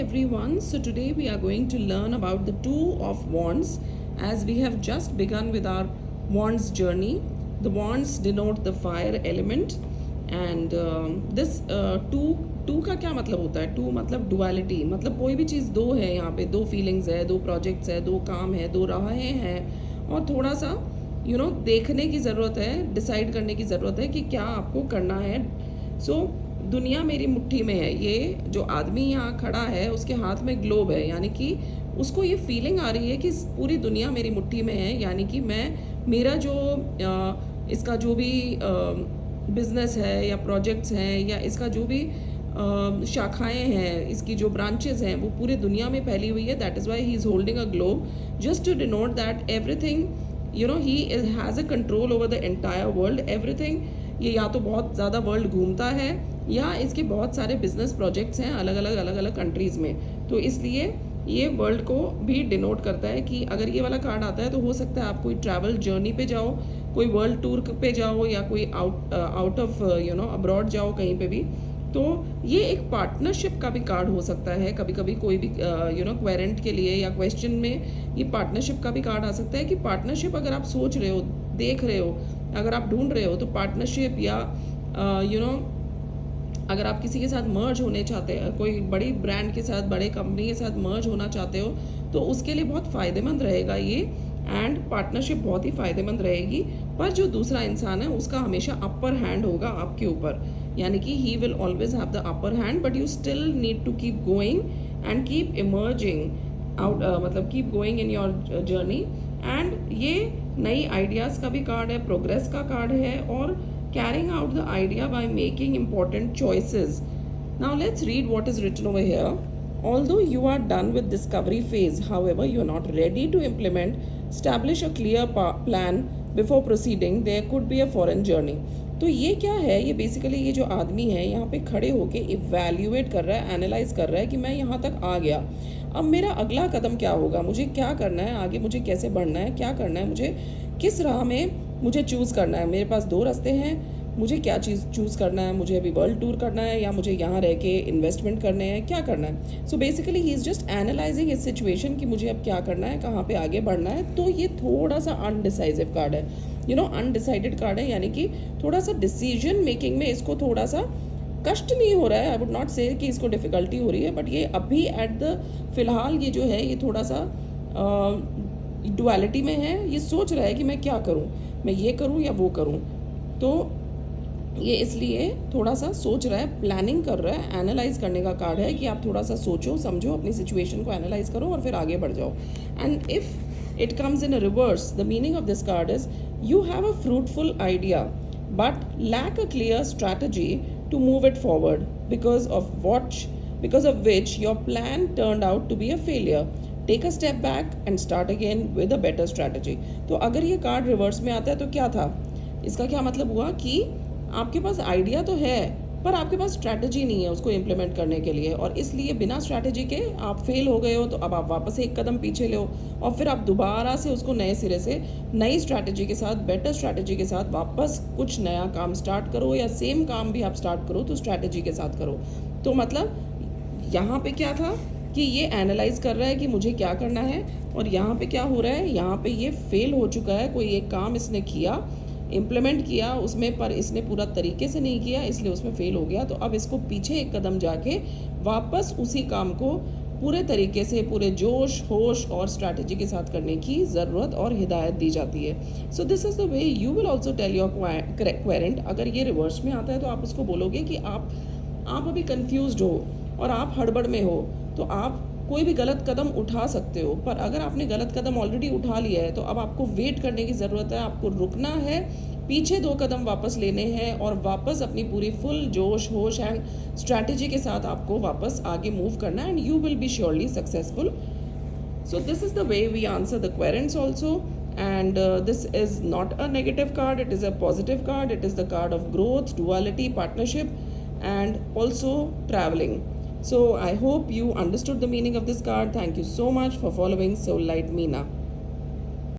everyone. So today we are going to learn about the two of wands as we have just begun with our wands journey. The wands denote the fire element and this two का क्या मतलब होता है? To मतलब duality, मतलब कोई भी चीज़ दो है, यहाँ पे दो फीलिंग्स है, दो प्रोजेक्ट्स है, दो काम है, दो राहें हैं और थोड़ा सा देखने की ज़रूरत है, डिसाइड करने की ज़रूरत है कि क्या आपको करना है. सो दुनिया मेरी मुट्ठी में है. ये जो आदमी यहाँ खड़ा है उसके हाथ में ग्लोब है, यानी कि उसको ये फीलिंग आ रही है कि पूरी दुनिया मेरी मुट्ठी में है, यानी कि मेरा जो इसका जो भी बिजनेस है या प्रोजेक्ट्स हैं या इसका जो भी शाखाएं हैं, इसकी जो ब्रांचेस हैं वो पूरी दुनिया में फैली हुई है. That is why he is holding a globe just to denote that everything he has a control over the entire world. Everything, ये या तो बहुत ज़्यादा वर्ल्ड घूमता है या इसके बहुत सारे बिजनेस प्रोजेक्ट्स हैं अलग अलग कंट्रीज़ में. तो इसलिए ये वर्ल्ड को भी डिनोट करता है कि अगर ये वाला कार्ड आता है तो हो सकता है आप कोई ट्रैवल जर्नी पे जाओ, कोई वर्ल्ड टूर पे जाओ या कोई आउट ऑफ अब्रॉड जाओ कहीं पे भी. तो ये एक पार्टनरशिप का भी कार्ड हो सकता है. कभी कभी कोई भी क्वेरेंट के लिए या क्वेश्चन में ये पार्टनरशिप का भी कार्ड आ सकता है कि पार्टनरशिप अगर आप सोच रहे हो, देख रहे हो, अगर आप ढूंढ रहे हो तो पार्टनरशिप या अगर आप किसी के साथ मर्ज होने चाहते हैं, कोई बड़ी ब्रांड के साथ, बड़े कंपनी के साथ मर्ज होना चाहते हो तो उसके लिए बहुत फ़ायदेमंद रहेगा ये. एंड पार्टनरशिप बहुत ही फ़ायदेमंद रहेगी. पर जो दूसरा इंसान है उसका हमेशा अपर हैंड होगा आपके ऊपर, यानी कि he will always have the upper hand, but you still need to keep going and keep emerging out, मतलब keep going in your journey. And ये नई आइडियाज़ का भी कार्ड है, प्रोग्रेस का कार्ड है और carrying out the idea by making important choices. Now let's read what is written over here. Although you are done with discovery phase, however, you are not ready to implement, establish a clear plan before proceeding. There could be a foreign journey. तो ये क्या है? ये basically ये जो आदमी है यहाँ पे खड़े होके इवैल्यूएट कर रहा है, एनालाइज कर रहा है कि मैं यहाँ तक आ गया, अब मेरा अगला कदम क्या होगा, मुझे क्या करना है, आगे मुझे कैसे बढ़ना है, क्या करना है, मुझे किस राह में मुझे चूज़ करना है. मेरे पास दो रास्ते हैं, मुझे क्या चीज़ चूज़ करना है, मुझे अभी वर्ल्ड टूर करना है या मुझे यहाँ रह के इन्वेस्टमेंट करने हैं, क्या करना है. So basically he is just analysing इस सिचुएशन कि मुझे अब क्या करना है, कहाँ पे आगे बढ़ना है. तो ये थोड़ा सा अनडिसाइसिव कार्ड है, अनडिसाइडेड कार्ड है, यानी कि थोड़ा सा डिसीजन मेकिंग में इसको थोड़ा सा कष्ट नहीं हो रहा है. आई वुड नॉट से कि इसको डिफ़िकल्टी हो रही है, बट ये अभी एट द फिलहाल ये जो है ये थोड़ा सा डुअलिटी में है. ये सोच रहा है कि मैं क्या करूं, मैं ये करूं या वो करूं. तो ये इसलिए थोड़ा सा सोच रहा है, प्लानिंग कर रहा है. एनालाइज करने का कार्ड है कि आप थोड़ा सा सोचो, समझो, अपनी सिचुएशन को एनालाइज करो और फिर आगे बढ़ जाओ. And if it comes in a reverse, the meaning of this card is you have a fruitful idea but lack a clear strategy to move it forward because of which your plan turned out to be a failure. Take a step back and start again with a better strategy. तो अगर ये card reverse में आता है तो क्या था, इसका क्या मतलब हुआ कि आपके पास आइडिया तो है पर आपके पास स्ट्रैटेजी नहीं है उसको इम्प्लीमेंट करने के लिए, और इसलिए बिना स्ट्रैटेजी के आप फेल हो गए हो. तो अब आप वापस एक कदम पीछे लो और फिर आप दोबारा से उसको नए सिरे से नई स्ट्रैटेजी के साथ, बेटर स्ट्रैटेजी के साथ वापस कुछ नया काम स्टार्ट करो, या सेम काम भी आप स्टार्ट करो तो स्ट्रैटेजी के साथ करो. तो मतलब यहाँ पे क्या था कि ये एनालाइज कर रहा है कि मुझे क्या करना है, और यहाँ पे क्या हो रहा है, यहाँ पे ये फेल हो चुका है. कोई एक काम इसने किया, इम्प्लीमेंट किया उसमें, पर इसने पूरा तरीके से नहीं किया, इसलिए उसमें फेल हो गया. तो अब इसको पीछे एक कदम जाके वापस उसी काम को पूरे तरीके से, पूरे जोश होश और स्ट्रैटेजी के साथ करने की ज़रूरत और हिदायत दी जाती है. So this is the way you will also tell your querent. अगर ये रिवर्स में आता है तो आप उसको बोलोगे कि आप अभी कन्फ्यूज्ड हो और आप हड़बड़ में हो, तो आप कोई भी गलत कदम उठा सकते हो. पर अगर आपने गलत कदम ऑलरेडी उठा लिया है तो अब आपको वेट करने की ज़रूरत है, आपको रुकना है, पीछे दो कदम वापस लेने हैं और वापस अपनी पूरी फुल जोश होश एंड स्ट्रैटेजी के साथ आपको वापस आगे मूव करना है, and you will be surely successful. So this is the way we answer the querents also. And this is not a negative card, it is a positive card. It is the card of growth, duality, partnership, and also traveling. So I hope you understood the meaning of this card. Thank you so much for following Soul Light Meena.